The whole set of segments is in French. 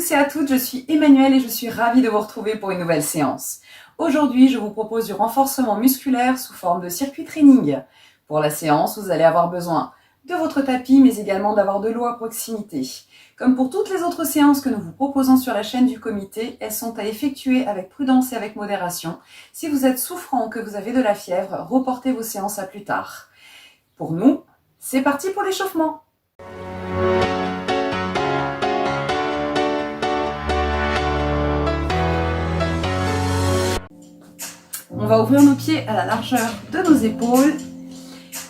tous et à toutes, je suis Emmanuelle et je suis ravie de vous retrouver pour une nouvelle séance. Aujourd'hui, je vous propose du renforcement musculaire sous forme de circuit training. Pour la séance, vous allez avoir besoin de votre tapis, mais également d'avoir de l'eau à proximité. Comme pour toutes les autres séances que nous vous proposons sur la chaîne du comité, elles sont à effectuer avec prudence et avec modération. Si vous êtes souffrant ou que vous avez de la fièvre, reportez vos séances à plus tard. Pour nous, c'est parti pour l'échauffement. On va ouvrir nos pieds à la largeur de nos épaules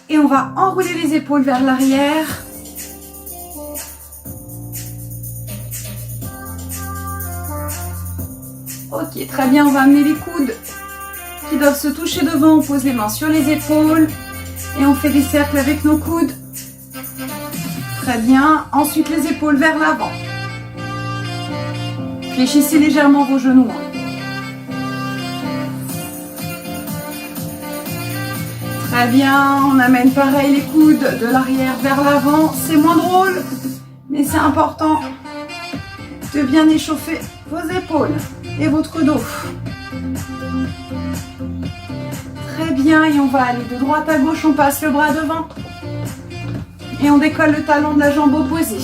et on va enrouler les épaules vers l'arrière. Ok, très bien, on va amener les coudes qui doivent se toucher devant, on pose les mains sur les épaules et on fait des cercles avec nos coudes. Très bien, ensuite les épaules vers l'avant. Fléchissez légèrement vos genoux. Très bien, on amène pareil les coudes de l'arrière vers l'avant. C'est moins drôle, mais c'est important de bien échauffer vos épaules et votre dos. Très bien, et on va aller de droite à gauche, on passe le bras devant. Et on décolle le talon de la jambe opposée.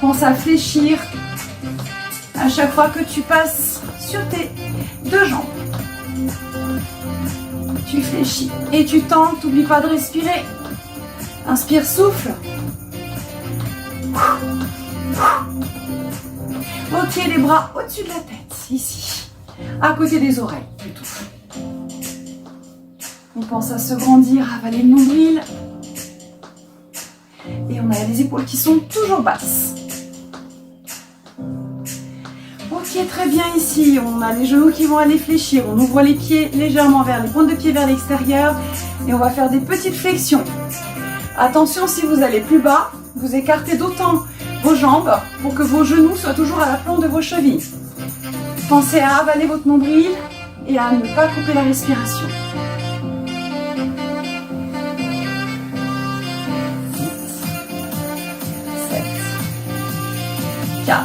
Pense à fléchir à chaque fois que tu passes sur tes deux jambes. Tu fléchis et tu tentes, n'oublie pas de respirer. Inspire, souffle. Ok, les bras au-dessus de la tête, ici, à côté des oreilles plutôt. On pense à se grandir, avaler le nombril. Et on a les épaules qui sont toujours basses. Ok, très bien ici, on a les genoux qui vont aller fléchir, on ouvre les pieds légèrement vers les pointes de pied vers l'extérieur et on va faire des petites flexions. Attention, si vous allez plus bas, vous écartez d'autant vos jambes pour que vos genoux soient toujours à la plante de vos chevilles. Pensez à avaler votre nombril et à ne pas couper la respiration. 4,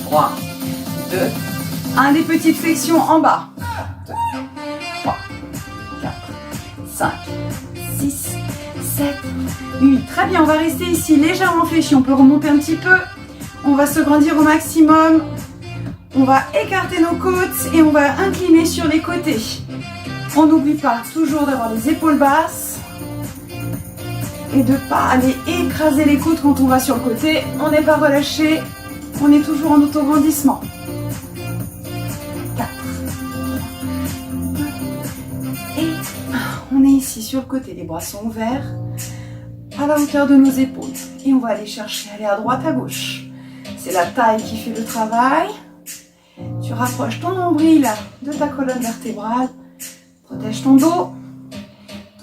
3, 2, 1, des petites flexions en bas. 2, 3, 4, 5, 6, 7, 8. Très bien, on va rester ici légèrement fléchi. On peut remonter un petit peu. On va se grandir au maximum. On va écarter nos côtes et on va incliner sur les côtés. On n'oublie pas toujours d'avoir les épaules basses et de ne pas aller écraser les côtes quand on va sur le côté. On n'est pas relâché. On est toujours en auto-grandissement. 4, 2, et on est ici sur le côté. Les bras sont ouverts à la hauteur de nos épaules. Et on va aller chercher, aller à droite, à gauche. C'est la taille qui fait le travail. Tu rapproches ton nombril de ta colonne vertébrale. Protège ton dos.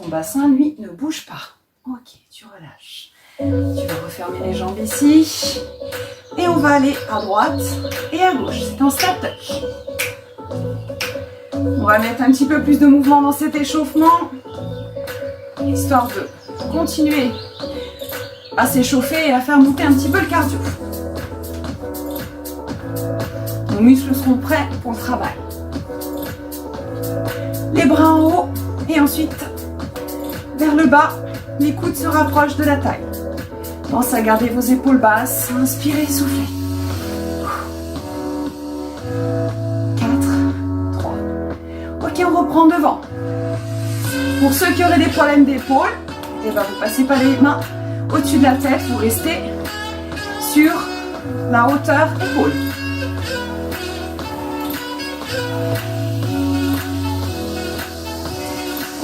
Ton bassin, lui, ne bouge pas. Ok, tu relâches. Tu vas refermer les jambes ici. Et on va aller à droite et à gauche. C'est un step touch. On va mettre un petit peu plus de mouvement dans cet échauffement, histoire de continuer à s'échauffer et à faire monter un petit peu le cardio. Nos muscles seront prêts pour le travail. Les bras en haut et ensuite vers le bas. Les coudes se rapprochent de la taille. Pense à garder vos épaules basses. Inspirez, soufflez. 4, 3. Ok, on reprend devant. Pour ceux qui auraient des problèmes d'épaule, et ben vous passez pas les mains au-dessus de la tête. Vous restez sur la hauteur épaule.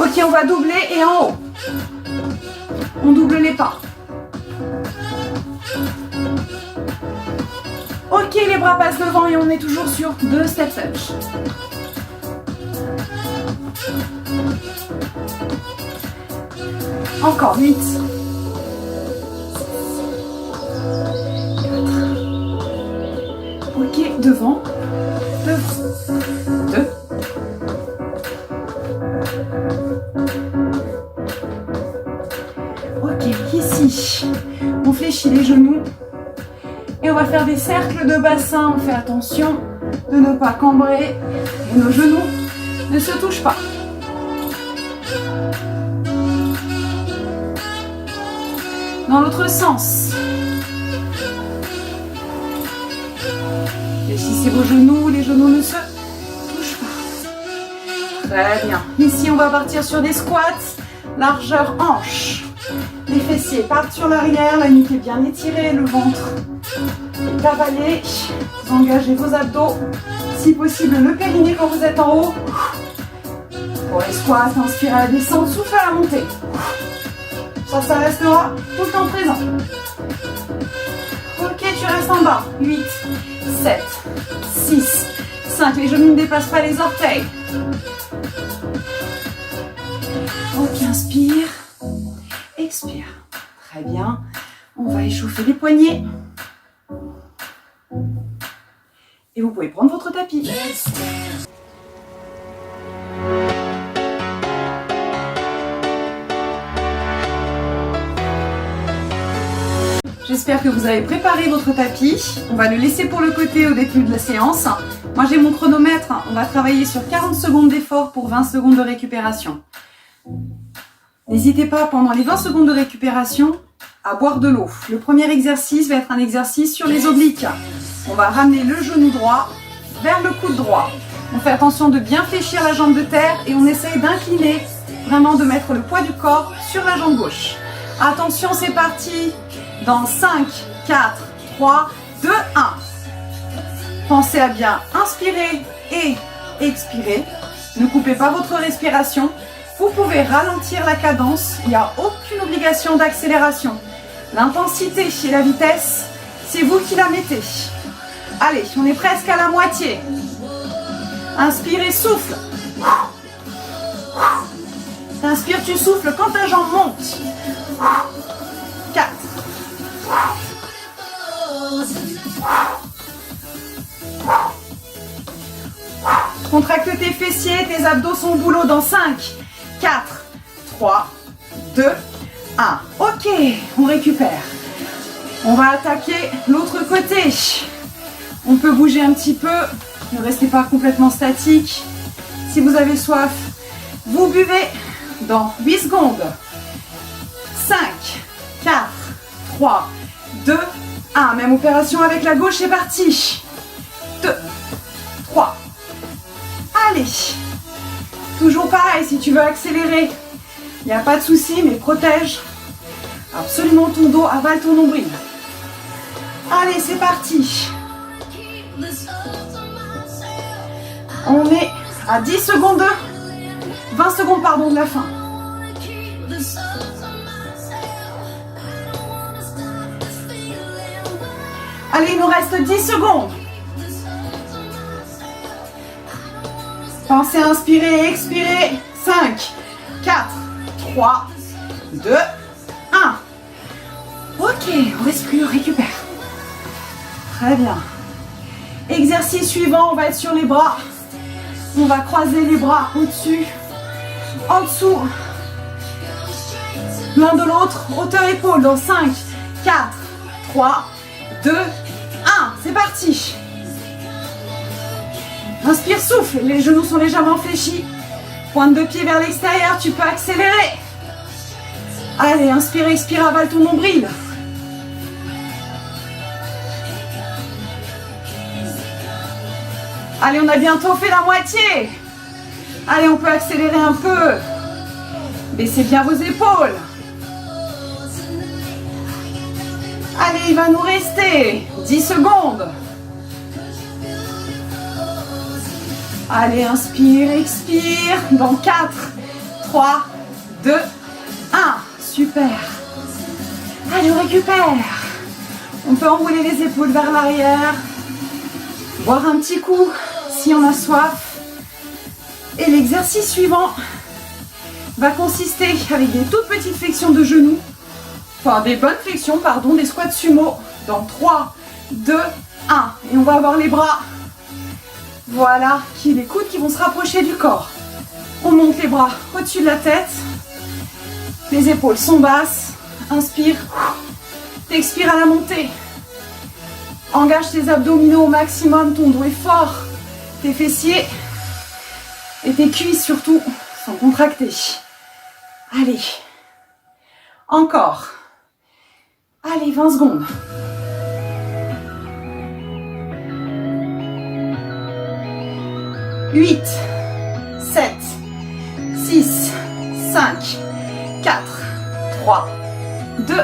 Ok, on va doubler et en haut. On double les pas. Ok, les bras passent devant et on est toujours sur 2 step touch. Encore 8. 4. Ok, devant. 2. Ok, ici, on fléchit les genoux Et on va faire des cercles de bassin. On fait attention de ne pas cambrer et nos genoux ne se touchent pas. Dans l'autre sens. Fléchissez vos genoux, les genoux ne se touchent pas. Très bien. Ici, on va partir sur des squats, largeur hanche. Les fessiers partent sur l'arrière, la nuque est bien étirée, le ventre est avalé. Vous engagez vos abdos. Si possible, le périnée quand vous êtes en haut. Pour les squats, inspirez à la descente, soufflez à la montée. Ça restera tout le temps présent. Ok, tu restes en bas. 8, 7, 6, 5. Les genoux ne dépassent pas les orteils. Ok, inspire. Expire. Très bien. On va échauffer les poignets. Et vous pouvez prendre votre tapis. J'espère que vous avez préparé votre tapis. On va le laisser pour le côté au début de la séance. Moi j'ai mon chronomètre. On va travailler sur 40 secondes d'effort pour 20 secondes de récupération. N'hésitez pas pendant les 20 secondes de récupération à boire de l'eau. Le premier exercice va être un exercice sur les obliques. On va ramener le genou droit vers le coude droit. On fait attention de bien fléchir la jambe de terre et on essaye d'incliner, vraiment de mettre le poids du corps sur la jambe gauche. Attention, c'est parti. Dans 5, 4, 3, 2, 1. Pensez à bien inspirer et expirer. Ne coupez pas votre respiration. Vous pouvez ralentir la cadence. Il n'y a aucune obligation d'accélération. L'intensité et la vitesse, c'est vous qui la mettez. Allez, on est presque à la moitié. Inspire et souffle. Inspire, tu souffles quand ta jambe monte. 4. Contracte tes fessiers, tes abdos sont au boulot dans 5, 4, 3, 2, 1. Ok, on récupère. On va attaquer l'autre côté. On peut bouger un petit peu, ne restez pas complètement statique. Si vous avez soif, vous buvez dans 8 secondes. 5, 4, 3, 2, 1. Même opération avec la gauche, c'est parti. 2, 3. Allez. Toujours pareil, si tu veux accélérer, il n'y a pas de souci, mais protège absolument ton dos, avale ton nombril. Allez, c'est parti. On est à 10 secondes, 20 secondes pardon, de la fin. Allez, il nous reste 10 secondes. Pensez à inspirer et expirer. 5, 4, 3, 2, 1. Ok, on respire, on récupère. Très bien. Exercice suivant, on va être sur les bras. On va croiser les bras au-dessus, en dessous, l'un de l'autre, hauteur épaule dans 5, 4, 3, 2, 1. C'est parti. Inspire, souffle, les genoux sont légèrement fléchis. Pointe de pied vers l'extérieur, tu peux accélérer. Allez, inspire, expire, avale ton nombril. Allez, on a bientôt fait la moitié. Allez, on peut accélérer un peu. Baissez bien vos épaules. Allez, il va nous rester 10 secondes. Allez, inspire, expire. Dans 4, 3, 2, 1. Super. Allez, on récupère. On peut enrouler les épaules vers l'arrière. Boire un petit coup si on a soif. Et l'exercice suivant va consister avec des toutes petites flexions de genoux. Enfin, des bonnes flexions, pardon, des squats sumo. Dans 3, 2, 1. Et on va avoir les bras. Voilà, les coudes qui vont se rapprocher du corps. On monte les bras au-dessus de la tête. Les épaules sont basses. Inspire. T'expires à la montée. Engage tes abdominaux au maximum, ton dos est fort, tes fessiers et tes cuisses surtout sont contractés. Allez, encore. Allez, 20 secondes. Huit, 7, 6, 5, 4, 3, 2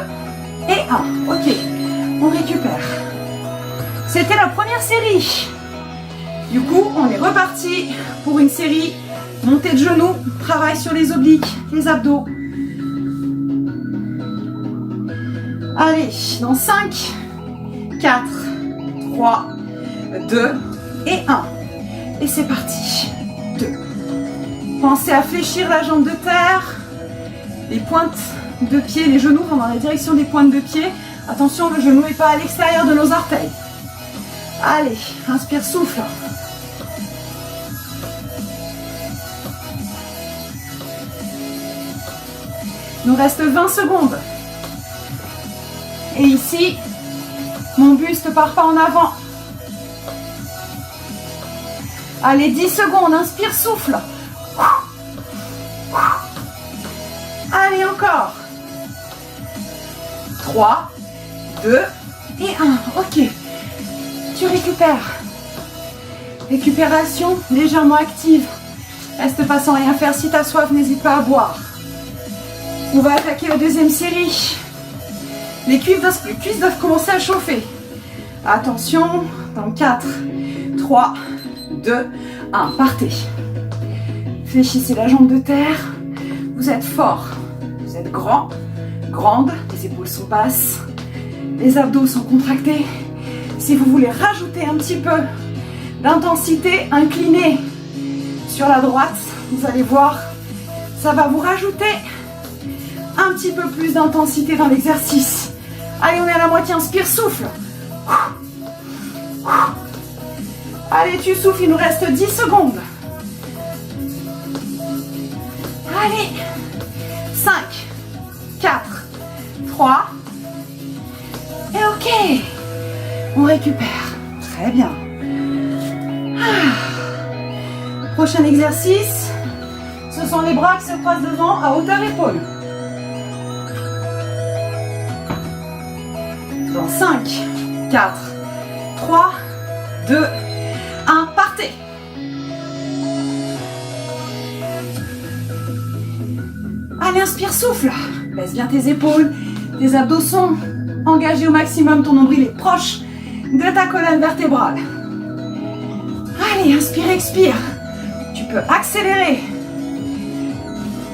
et 1. Ok, on récupère. C'était la première série. Du coup, on est reparti pour une série montée de genoux, travail sur les obliques, les abdos. Allez, dans 5, 4, 3, 2 et 1. Et c'est parti. 2. Pensez à fléchir la jambe de terre. Les pointes de pied, les genoux vont dans la direction des pointes de pied. Attention, le genou n'est pas à l'extérieur de nos orteils. Allez, inspire, souffle. Il nous reste 20 secondes. Et ici, mon buste part pas en avant. Allez, 10 secondes, inspire, souffle. Allez, encore. 3, 2 et 1. Ok. Tu récupères. Récupération légèrement active. Reste pas sans rien faire. Si tu as soif, n'hésite pas à boire. On va attaquer la deuxième série. Les cuisses doivent commencer à chauffer. Attention, dans 4, 3, 2, 1. Partez. Fléchissez la jambe de terre. Vous êtes fort. Vous êtes grand, grande. Les épaules sont basses. Les abdos sont contractés. Si vous voulez rajouter un petit peu d'intensité, inclinez sur la droite. Vous allez voir, ça va vous rajouter un petit peu plus d'intensité dans l'exercice. Allez, on est à la moitié. Inspire, souffle. Allez, tu souffles, il nous reste 10 secondes. Allez, 5, 4, 3, et ok. On récupère. Très bien. Prochain exercice, ce sont les bras qui se croisent devant à hauteur épaule. Dans 5, 4, 3, 2, 1, partez. Allez, inspire, souffle. Baisse bien tes épaules, tes abdos sont engagés au maximum, ton nombril est proche de ta colonne vertébrale. Allez, inspire, expire. Tu peux accélérer.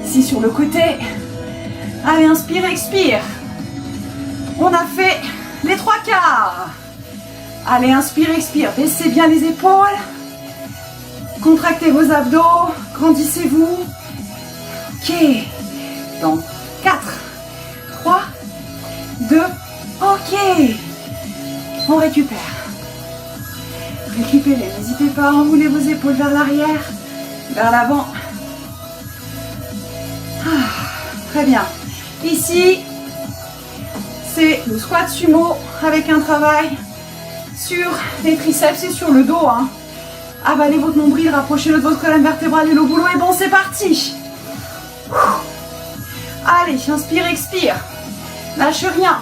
Ici sur le côté. Allez, inspire, expire. On a fait les 3/4. Allez, inspire, expire. Baissez bien les épaules. Contractez vos abdos. Grandissez-vous. Ok. Dans 4, 3, 2, ok. On récupère. Récupérez. N'hésitez pas à enrouler vos épaules vers l'arrière, vers l'avant. Très bien. Ici, c'est le squat sumo avec un travail sur les triceps et sur le dos. Avalez votre nombril, rapprochez-le de votre colonne vertébrale et le boulot est bon, c'est parti. Allez, inspire, expire. Lâche rien.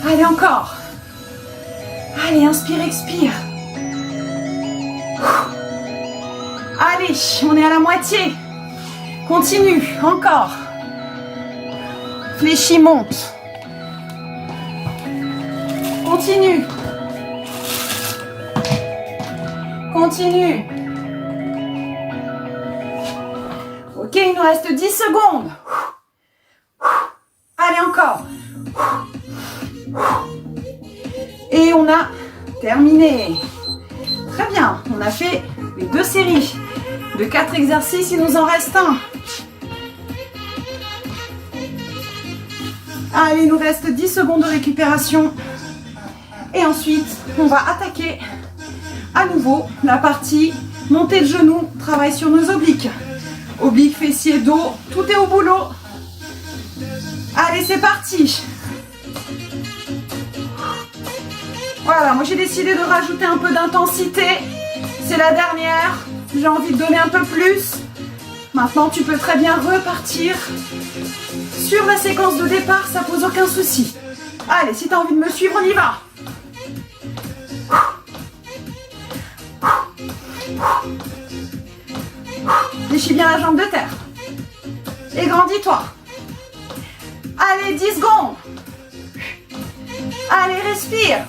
Allez, encore. Allez, inspire, expire. Allez, on est à la moitié. Continue, encore. Fléchis, monte. Continue. Continue. Ok, il nous reste 10 secondes. Allez, encore. Et on a terminé. Très bien, on a fait les 2 séries de 4 exercices, il nous en reste un. Allez, il nous reste 10 secondes de récupération. Et ensuite, on va attaquer à nouveau la partie montée de genoux, travail sur nos obliques. Obliques, fessiers, dos, tout est au boulot. Allez, c'est parti. Voilà, moi j'ai décidé de rajouter un peu d'intensité. C'est la dernière. J'ai envie de donner un peu plus. Maintenant, tu peux très bien repartir sur la séquence de départ, ça pose aucun souci. Allez, si tu as envie de me suivre, on y va. Déchire bien la jambe de terre. Et grandis-toi. Allez, 10 secondes. Allez, respire.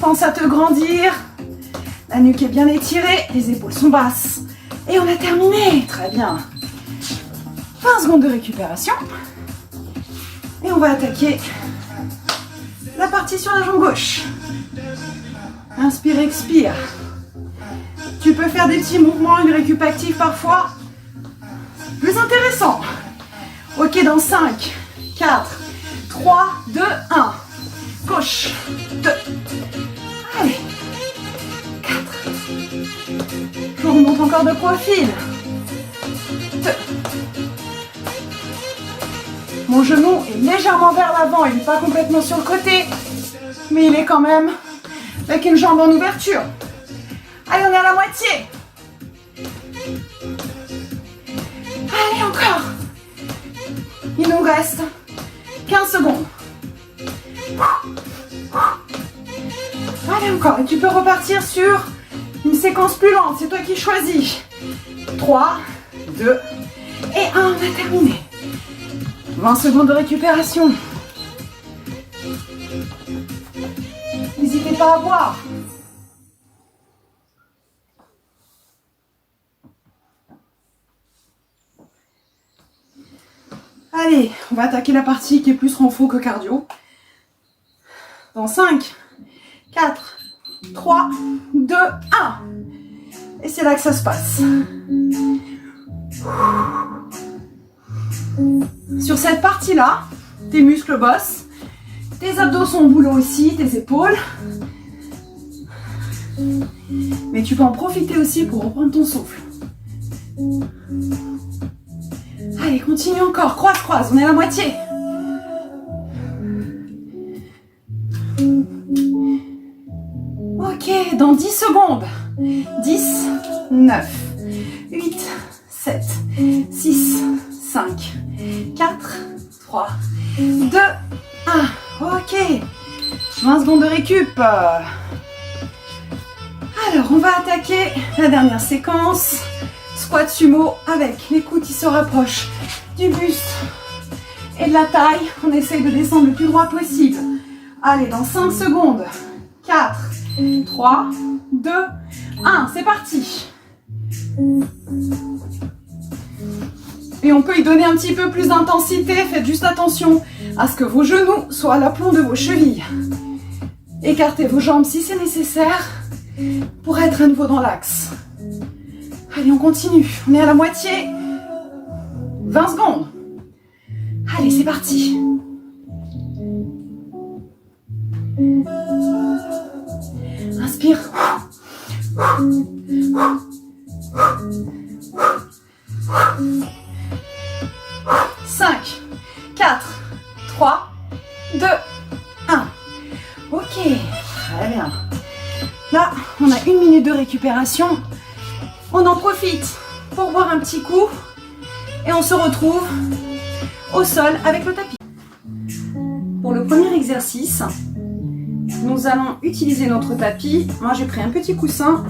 Pense à te grandir. La nuque est bien étirée, les épaules sont basses. Et on a terminé. Très bien. 20 secondes de récupération. Et on va attaquer la partie sur la jambe gauche. Inspire, expire. Tu peux faire des petits mouvements, une récup active parfois. Plus intéressant. Ok, dans 5, 4, 3, 2, 1. Gauche, 2. Allez. 4. Je remonte encore de profil. 2. Mon genou est légèrement vers l'avant, il n'est pas complètement sur le côté, mais il est quand même avec une jambe en ouverture. Allez, on est à la moitié. Allez, encore. Il nous reste 15 secondes. Allez, encore. Et tu peux repartir sur une séquence plus lente, c'est toi qui choisis. 3, 2 et 1, on a terminé. 20 secondes de récupération. N'hésitez pas à boire. Allez, on va attaquer la partie qui est plus renfo que cardio. Dans 5, 4, 3, 2, 1. Et c'est là que ça se passe. Sur cette partie-là, tes muscles bossent, tes abdos sont au boulot aussi, tes épaules. Mais tu peux en profiter aussi pour reprendre ton souffle. Allez, continue encore, croise, croise, on est à la moitié. Ok, dans 10 secondes. 10, 9, 8, 7, 6, 5, 4, 3, 2, 1. Ok. 20 secondes de récup. Alors, on va attaquer la dernière séquence. Squat sumo avec les coudes qui se rapprochent du buste et de la taille. On essaye de descendre le plus droit possible. Allez, dans 5 secondes. 4, 3, 2, 1. C'est parti. Et on peut y donner un petit peu plus d'intensité. Faites juste attention à ce que vos genoux soient à l'aplomb de vos chevilles. Écartez vos jambes si c'est nécessaire pour être à nouveau dans l'axe. Allez, on continue. On est à la moitié. 20 secondes. Allez, c'est parti. Inspire. 5, 4, 3, 2, 1. Ok, très bien. Là, on a 1 minute de récupération. On en profite pour boire un petit coup et on se retrouve au sol avec le tapis. Pour le premier exercice, nous allons utiliser notre tapis. Moi, j'ai pris un petit coussin.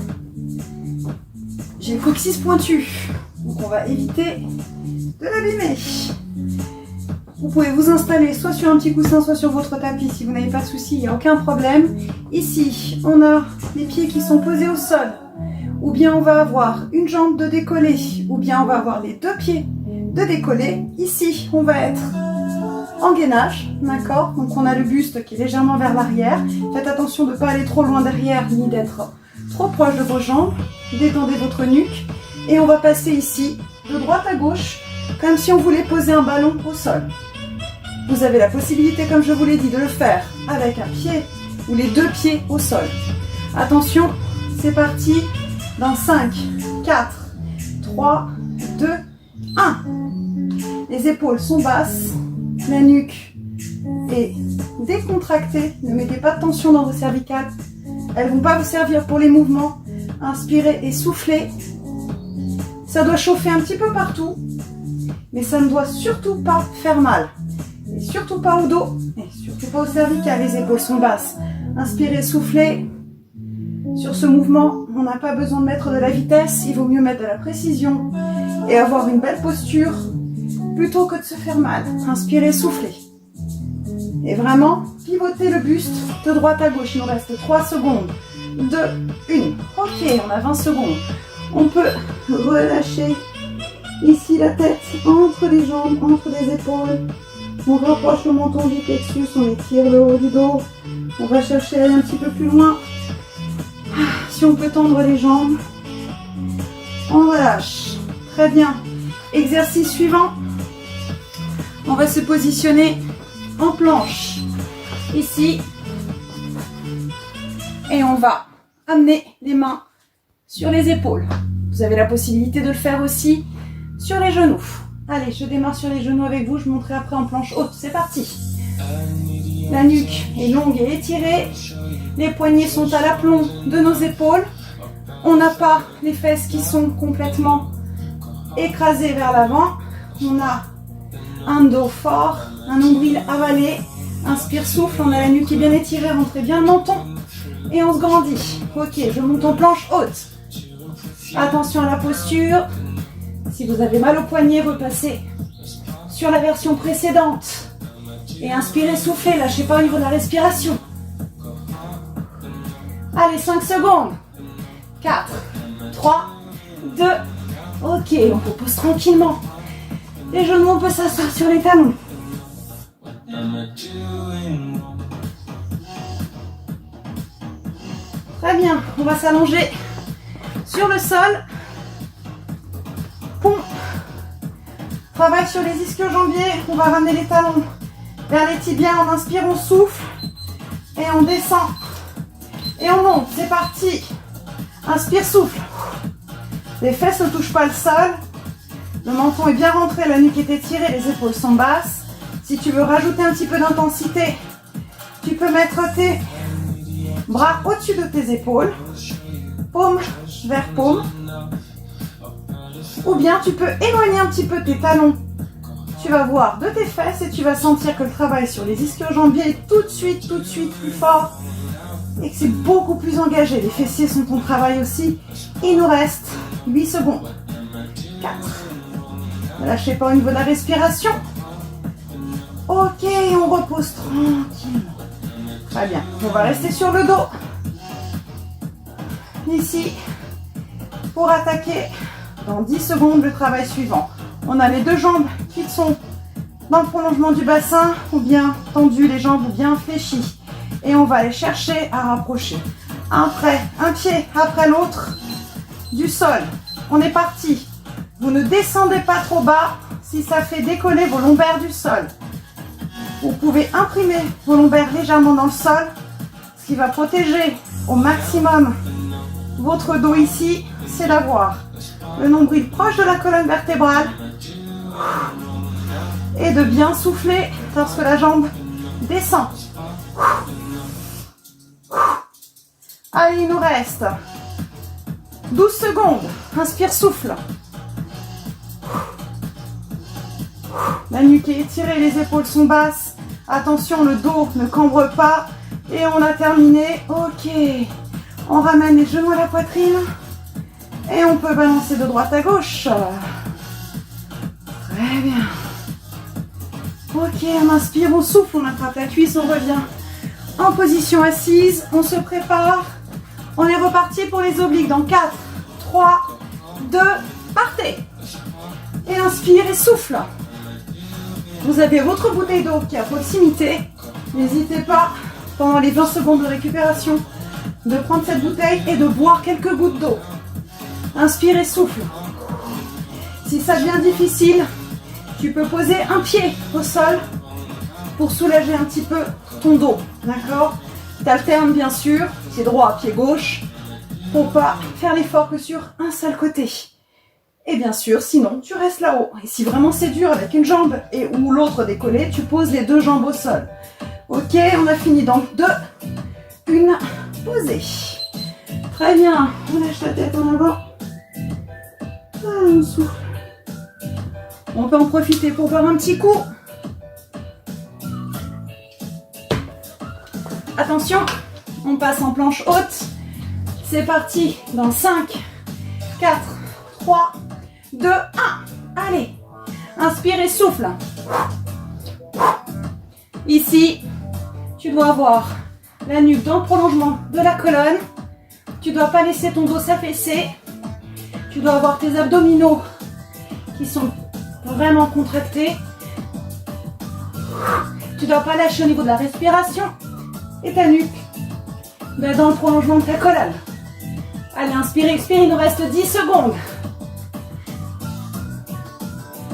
J'ai le coccyx pointu, donc on va éviter de l'abîmer. Vous pouvez vous installer soit sur un petit coussin, soit sur votre tapis. Si vous n'avez pas de souci, il n'y a aucun problème. Ici, on a les pieds qui sont posés au sol. Ou bien on va avoir une jambe de décollé, ou bien on va avoir les 2 pieds de décollé. Ici, on va être en gainage, d'accord? Donc on a le buste qui est légèrement vers l'arrière. Faites attention de ne pas aller trop loin derrière, ni d'être trop proche de vos jambes. Détendez votre nuque. Et on va passer ici, de droite à gauche, comme si on voulait poser un ballon au sol. Vous avez la possibilité, comme je vous l'ai dit, de le faire avec un pied ou les 2 pieds au sol. Attention, c'est parti. Dans 5, 4, 3, 2, 1. Les épaules sont basses, la nuque et décontractez. Ne mettez pas de tension dans vos cervicales. Elles ne vont pas vous servir pour les mouvements. Inspirez et soufflez. Ça doit chauffer un petit peu partout, mais ça ne doit surtout pas faire mal. Et surtout pas au dos, et surtout pas aux cervicales. Les épaules sont basses. Inspirez, soufflez. Sur ce mouvement, on n'a pas besoin de mettre de la vitesse. Il vaut mieux mettre de la précision et avoir une belle posture plutôt que de se faire mal. Inspirez, soufflez. Et vraiment, pivotez le buste de droite à gauche. Il nous reste 3 secondes. 2, 1. Ok, on a 20 secondes. On peut relâcher ici la tête entre les jambes, entre les épaules. On rapproche le menton du plexus, on étire le haut du dos. On va chercher à aller un petit peu plus loin. Si on peut tendre les jambes, on relâche. Très bien. Exercice suivant. On va se positionner en planche. Ici. Et on va amener les mains sur les épaules. Vous avez la possibilité de le faire aussi sur les genoux. Allez, je démarre sur les genoux avec vous. Je monterai après en planche haute. C'est parti. La nuque est longue et étirée. Les poignets sont à l'aplomb de nos épaules. On n'a pas les fesses qui sont complètement écrasées vers l'avant. On a un dos fort, un nombril avalé. Inspire, souffle. On a la nuque qui est bien étirée. Rentrez bien le menton. Et on se grandit. Ok, je monte en planche haute. Attention à la posture. Si vous avez mal au poignet, repassez sur la version précédente. Et inspirez, soufflez, lâchez pas au niveau de la respiration. Allez, 5 secondes. 4, 3, 2. Ok, on repose tranquillement. Les genoux, on peut s'asseoir sur les talons. Très bien, on va s'allonger sur le sol. Poum. Travaille sur les ischio-jambiers. On va ramener les talons vers les tibias. On inspire, on souffle. Et on descend. Et on monte. C'est parti. Inspire, souffle. Les fesses ne touchent pas le sol. Le menton est bien rentré. La nuque est étirée. Les épaules sont basses. Si tu veux rajouter un petit peu d'intensité, tu peux mettre tes bras au-dessus de tes épaules. Paume vers paume. Ou bien tu peux éloigner un petit peu tes talons. Tu vas voir de tes fesses et tu vas sentir que le travail sur les ischio-jambiers est tout de suite plus fort. Et que c'est beaucoup plus engagé. Les fessiers sont en travail aussi. Il nous reste 8 secondes. 4. Ne lâchez pas au niveau de la respiration. Ok, on repose tranquillement. Très bien. On va rester sur le dos. Ici, pour attaquer dans 10 secondes le travail suivant. On a les deux jambes qui sont dans le prolongement du bassin, ou bien tendues, les jambes ou bien fléchies. Et on va aller chercher à rapprocher un pied après l'autre du sol. On est parti. Vous ne descendez pas trop bas si ça fait décoller vos lombaires du sol. Vous pouvez imprimer vos lombaires légèrement dans le sol, ce qui va protéger au maximum votre dos ici, c'est d'avoir le nombril proche de la colonne vertébrale et de bien souffler lorsque la jambe descend. Allez, il nous reste 12 secondes. Inspire, souffle. La nuque est étirée, les épaules sont basses. Attention, le dos ne cambre pas. Et on a terminé. Ok. On ramène les genoux à la poitrine. Et on peut balancer de droite à gauche. Très bien. Ok, on inspire, on souffle, on attrape la cuisse, on revient en position assise. On se prépare. On est reparti pour les obliques dans 4, 3, 2, partez. Et inspire et souffle. Vous avez votre bouteille d'eau qui est à proximité. N'hésitez pas, pendant les 20 secondes de récupération, de prendre cette bouteille et de boire quelques gouttes d'eau. Inspire et souffle. Si ça devient difficile, tu peux poser un pied au sol pour soulager un petit peu ton dos. D'accord ? Tu alternes bien sûr, pied droit, pied gauche, pour pas faire l'effort que sur un seul côté. Et bien sûr, sinon, tu restes là-haut. Et si vraiment c'est dur avec une jambe et ou l'autre décollée, tu poses les deux jambes au sol. Ok, on a fini. Donc 2, 1, posée. Très bien. On lâche la tête en avant. On souffle. On peut en profiter pour boire un petit coup. Attention, on passe en planche haute. C'est parti. Dans 5, 4, 3, 2, 1. Allez. Inspire et souffle. Ici, tu dois avoir la nuque dans le prolongement de la colonne. Tu ne dois pas laisser ton dos s'affaisser. Tu dois avoir tes abdominaux qui sont vraiment contractés. Tu ne dois pas lâcher au niveau de la respiration. Et ta nuque dans le prolongement de ta colonne. Allez, inspire, expire, il nous reste 10 secondes.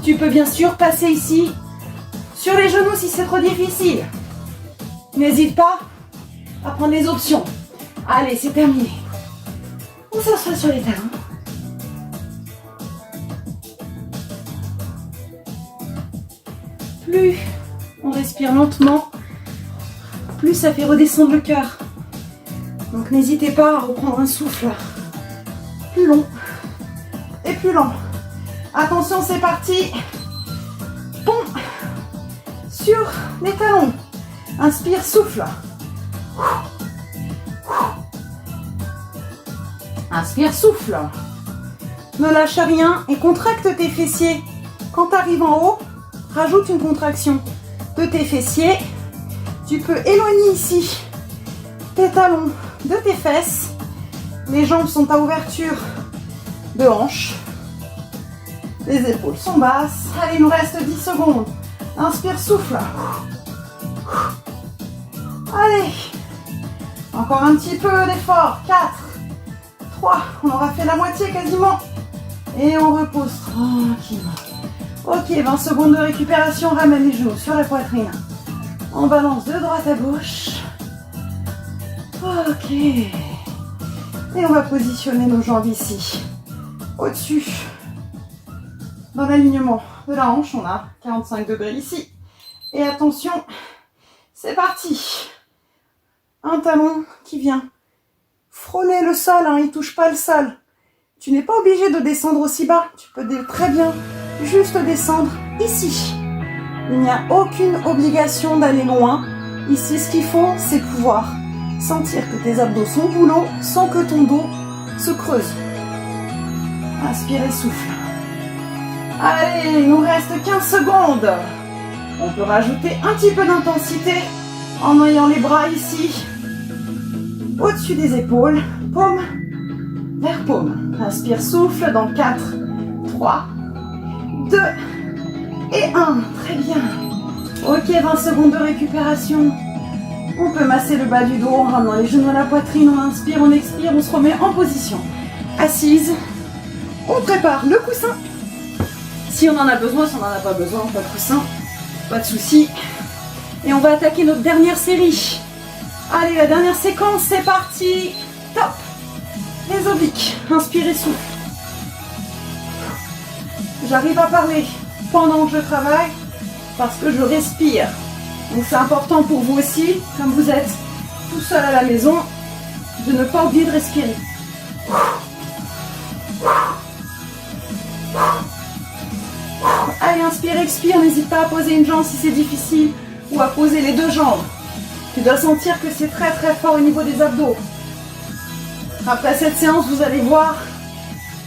Tu peux bien sûr passer ici sur les genoux si c'est trop difficile. N'hésite pas à prendre les options. Allez, c'est terminé. On s'assoit sur les talons. Plus on respire lentement, plus ça fait redescendre le cœur. Donc n'hésitez pas à reprendre un souffle plus long et plus lent. Attention, c'est parti. Pont sur les talons. Inspire, souffle. Inspire, souffle. Ne lâche rien et contracte tes fessiers. Quand tu arrives en haut, rajoute une contraction de tes fessiers. Tu peux éloigner ici tes talons de tes fesses. Les jambes sont à ouverture de hanche. Les épaules sont basses. Allez, il nous reste 10 secondes. Inspire, souffle. Allez. Encore un petit peu d'effort. 4, 3. On aura fait la moitié quasiment. Et on repose tranquillement. Ok, 20 secondes de récupération. Ramène les genoux sur la poitrine. On balance de droite à gauche. Ok. Et on va positionner nos jambes ici. Au-dessus. Dans l'alignement de la hanche, on a 45 degrés ici. Et attention, c'est parti. Un talon qui vient frôler le sol, hein, il ne touche pas le sol. Tu n'es pas obligé de descendre aussi bas. Tu peux très bien juste descendre ici. Il n'y a aucune obligation d'aller loin. Ici, ce qu'il faut, c'est pouvoir sentir que tes abdos sont au boulot sans que ton dos se creuse. Inspire et souffle. Allez, il nous reste 15 secondes. On peut rajouter un petit peu d'intensité en ayant les bras ici, au-dessus des épaules, paume vers paume. Inspire, souffle dans 4, 3, 2 et 1. Très bien. Ok, 20 secondes de récupération. On peut masser le bas du dos, on ramenant les genoux à la poitrine, on inspire, on expire, on se remet en position. Assise. On prépare le coussin. Si on en a besoin, si on n'en a pas besoin, pas de coussin, pas de souci. Et on va attaquer notre dernière série. Allez, la dernière séquence, c'est parti. Top. Les obliques. Inspirez, souffle. J'arrive à parler pendant que je travaille parce que je respire. Donc c'est important pour vous aussi, comme vous êtes tout seul à la maison, de ne pas oublier de respirer. Allez, inspire, expire, n'hésite pas à poser une jambe si c'est difficile ou à poser les deux jambes. Tu dois sentir que c'est très très fort au niveau des abdos. Après cette séance, vous allez voir,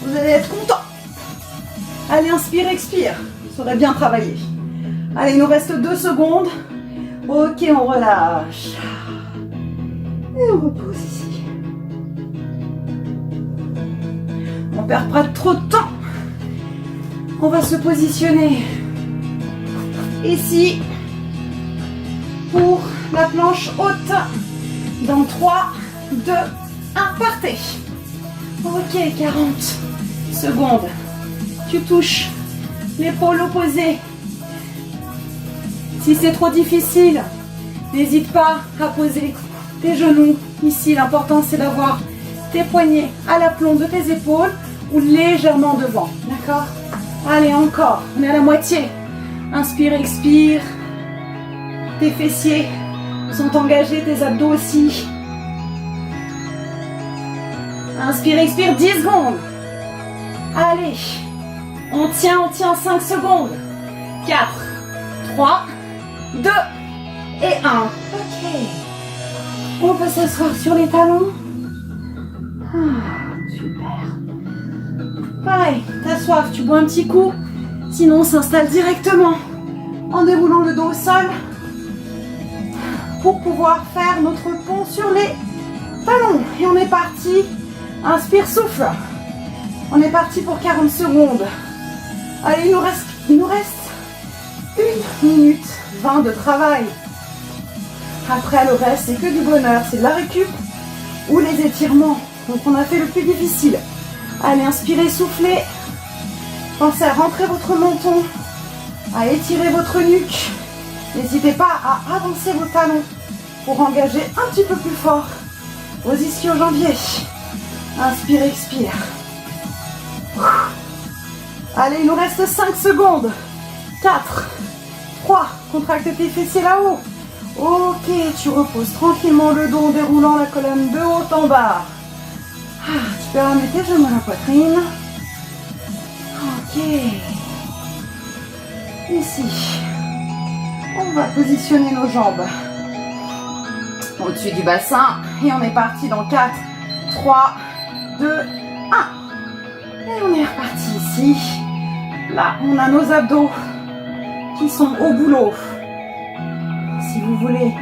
vous allez être content. Allez, inspire, expire. Ça aurait bien travaillé. Allez, il nous reste 2 secondes. Ok, on relâche. Et on repose ici. On ne perd pas trop de temps. On va se positionner ici pour la planche haute. Dans 3, 2, 1, partez. Ok, 40 secondes. Tu touches l'épaule opposée. Si c'est trop difficile, n'hésite pas à poser tes genoux. Ici, l'important c'est d'avoir tes poignets à l'aplomb de tes épaules ou légèrement devant. D'accord? Allez, encore. On est à la moitié. Inspire, expire. Tes fessiers sont engagés, tes abdos aussi. Inspire, expire, 10 secondes. Allez. On tient 5 secondes. 4, 3, 2 et 1. Ok. On peut s'asseoir sur les talons. Super. Pareil, t'as soif, tu bois un petit coup. Sinon, on s'installe directement en déroulant le dos au sol pour pouvoir faire notre pont sur les talons. Et on est parti. Inspire, souffle. On est parti pour 40 secondes. Allez, il nous reste 1 minute 20 de travail. Après, le reste, c'est que du bonheur. C'est de la récup ou les étirements. Donc, on a fait le plus difficile. Allez, inspirez, soufflez. Pensez à rentrer votre menton, à étirer votre nuque. N'hésitez pas à avancer vos talons pour engager un petit peu plus fort vos ischio-jambiers. Inspire, expire. Allez, il nous reste 5 secondes. 4, 3, contracte tes fessiers là-haut. Ok, tu reposes tranquillement le dos en déroulant la colonne de haut en bas. Tu peux ramener tes genoux à la poitrine. Ok. Ici, on va positionner nos jambes au-dessus du bassin. Et on est parti dans 4, 3, 2, 1. Et on est reparti ici. Là, on a nos abdos qui sont au boulot. Si vous voulez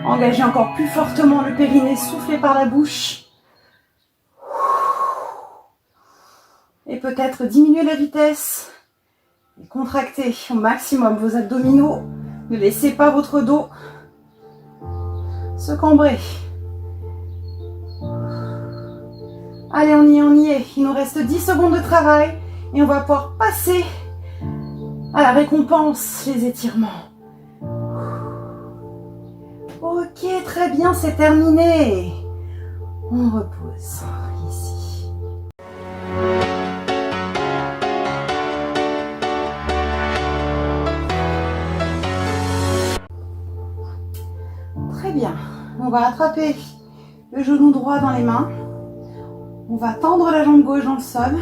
engager encore plus fortement le périnée, soufflez par la bouche. Et peut-être diminuer la vitesse et contracter au maximum vos abdominaux. Ne laissez pas votre dos se cambrer. Allez, on y est. Il nous reste 10 secondes de travail et on va pouvoir passer à la récompense, les étirements. Ok, très bien, c'est terminé. On repose ici. Très bien. On va attraper le genou droit dans les mains. On va tendre la jambe gauche dans le sol.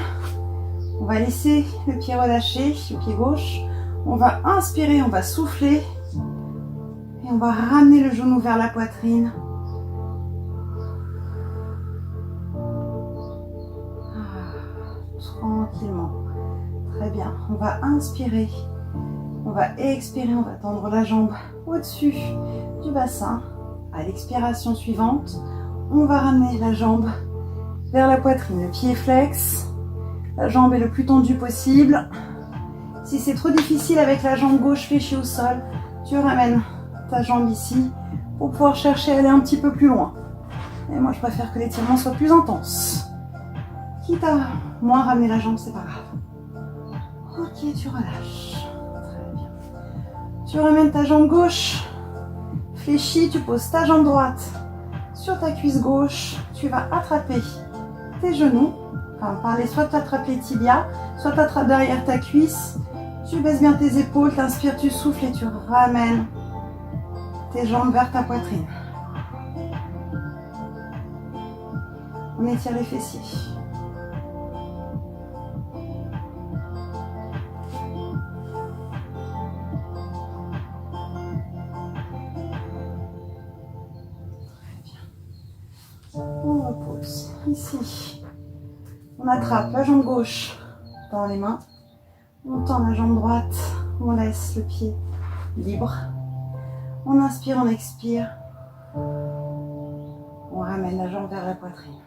On va laisser le pied relâché, le pied gauche. On va inspirer, on va souffler. Et on va ramener le genou vers la poitrine. Tranquillement. Très bien. On va inspirer. On va expirer. On va tendre la jambe au-dessus du bassin. À l'expiration suivante, on va ramener la jambe vers la poitrine. Le pied flex. La jambe est le plus tendue possible. Si c'est trop difficile avec la jambe gauche fléchie au sol, tu ramènes ta jambe ici pour pouvoir chercher à aller un petit peu plus loin. Et moi, je préfère que l'étirement soit plus intense. Quitte à moins ramener la jambe, c'est pas grave. Ok, tu relâches. Très bien. Tu ramènes ta jambe gauche fléchie, tu poses ta jambe droite sur ta cuisse gauche. Tu vas attraper tes genoux. Enfin, parler, soit tu attrapes les tibias, soit tu attrapes derrière ta cuisse. Tu baisses bien tes épaules, t'inspires, tu souffles et tu ramènes tes jambes vers ta poitrine. On étire les fessiers. Très bien. On repose ici. On attrape la jambe gauche dans les mains. On tend la jambe droite. On laisse le pied libre. On inspire, on expire. On ramène la jambe vers la poitrine.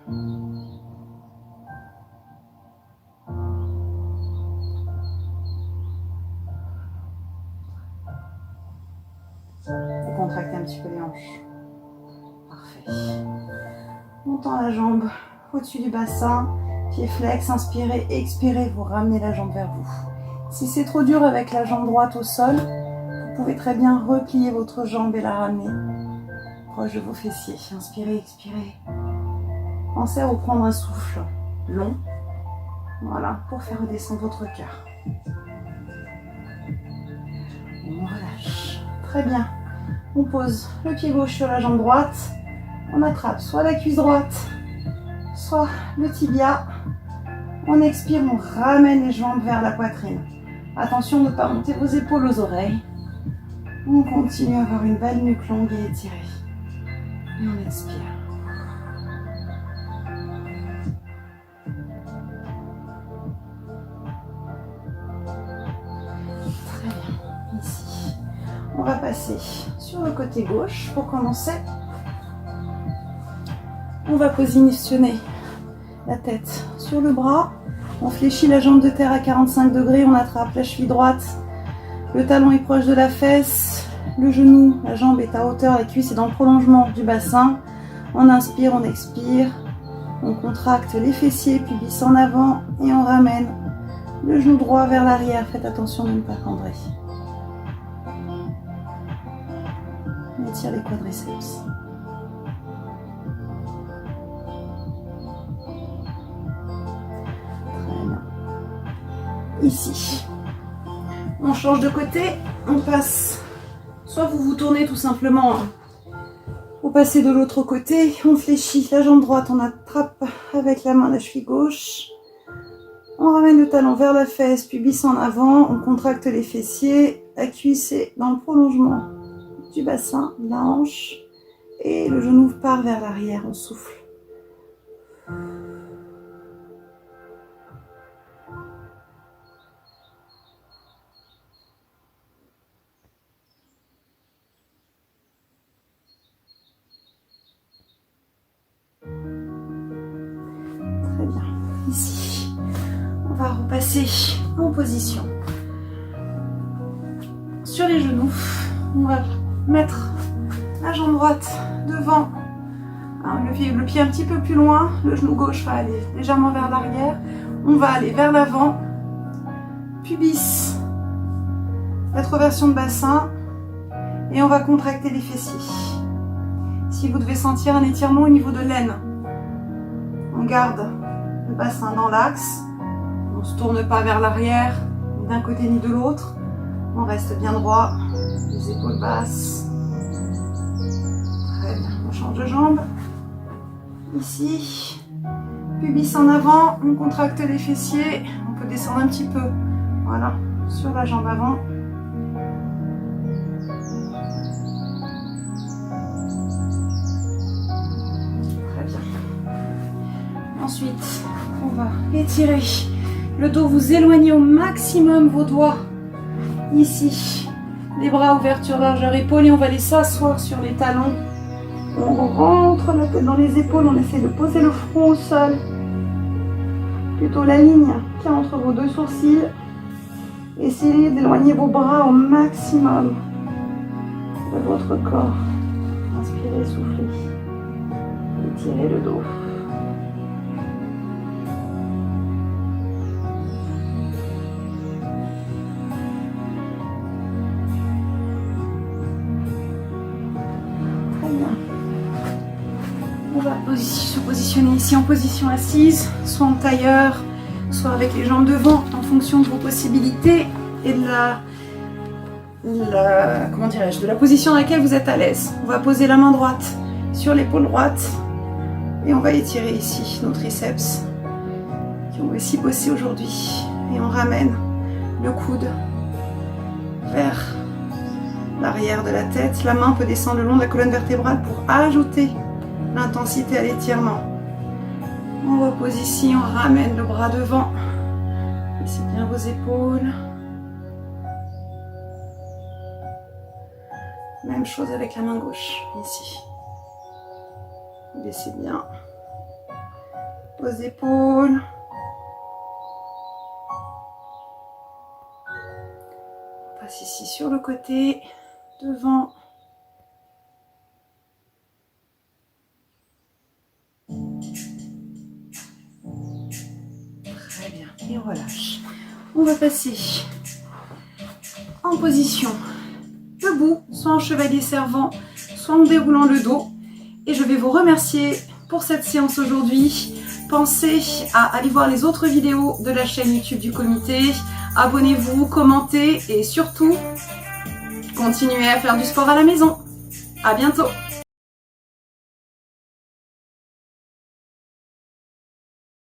Et contractez un petit peu les hanches. Parfait. On tend la jambe au-dessus du bassin. Pied flex, inspirez, expirez. Vous ramenez la jambe vers vous. Si c'est trop dur avec la jambe droite au sol, vous pouvez très bien replier votre jambe et la ramener proche de vos fessiers. Inspirez, expirez. Pensez à reprendre un souffle long. Voilà, pour faire redescendre votre cœur. On relâche. Très bien. On pose le pied gauche sur la jambe droite. On attrape soit la cuisse droite, soit le tibia. On expire, on ramène les jambes vers la poitrine. Attention de ne pas monter vos épaules aux oreilles. On continue à avoir une belle nuque longue et étirée. Et on expire. Très bien. Ici. On va passer sur le côté gauche pour commencer. On va positionner la tête sur le bras. On fléchit la jambe de terre à 45 degrés. On attrape la cheville droite. Le talon est proche de la fesse. Le genou, la jambe est à hauteur. La cuisse est dans le prolongement du bassin. On inspire, on expire. On contracte les fessiers, pubis en avant. Et on ramène le genou droit vers l'arrière. Faites attention de ne pas cambrer. On étire les quadriceps. Ici, on change de côté, on passe, soit vous vous tournez tout simplement, vous passez de l'autre côté, on fléchit la jambe droite, on attrape avec la main la cheville gauche, on ramène le talon vers la fesse, pubis en avant, on contracte les fessiers, la cuisse est dans le prolongement du bassin, la hanche, et le genou part vers l'arrière, on souffle. Très bien. Ici, on va repasser en position. Sur les genoux, on va mettre la jambe droite devant, le pied un petit peu plus loin, le genou gauche va aller légèrement vers l'arrière, on va aller vers l'avant, pubis, rétroversion de bassin, et on va contracter les fessiers. Si vous devez sentir un étirement au niveau de l'aine, on garde le bassin dans l'axe, on ne se tourne pas vers l'arrière, ni d'un côté ni de l'autre, on reste bien droit, les épaules basses. Très bien, on change de jambe. Ici, pubis en avant, on contracte les fessiers, on peut descendre un petit peu, voilà, sur la jambe avant. Très bien. Ensuite, on va étirer le dos, vous éloignez au maximum vos doigts. Ici, les bras ouverture largeur épaule et on va les s'asseoir sur les talons. On rentre la tête dans les épaules, on essaie de poser le front au sol. Plutôt la ligne qui est entre vos deux sourcils. Essayez d'éloigner vos bras au maximum de votre corps. Inspirez, soufflez. Étirez le dos. On va se positionner ici en position assise, soit en tailleur, soit avec les jambes devant, en fonction de vos possibilités et de la position dans laquelle vous êtes à l'aise. On va poser la main droite sur l'épaule droite et on va étirer ici nos triceps qui ont aussi bossé aujourd'hui. Et on ramène le coude vers l'arrière de la tête. La main peut descendre le long de la colonne vertébrale pour ajouter l'intensité à l'étirement. On repose ici, on ramène le bras devant. Baissez bien vos épaules. Même chose avec la main gauche, ici. Baissez bien vos épaules. On passe ici sur le côté, devant. Et on relâche. On va passer en position debout, soit en chevalier servant, soit en déroulant le dos. Et je vais vous remercier pour cette séance aujourd'hui. Pensez à aller voir les autres vidéos de la chaîne YouTube du comité. Abonnez-vous, commentez et surtout, continuez à faire du sport à la maison. À bientôt!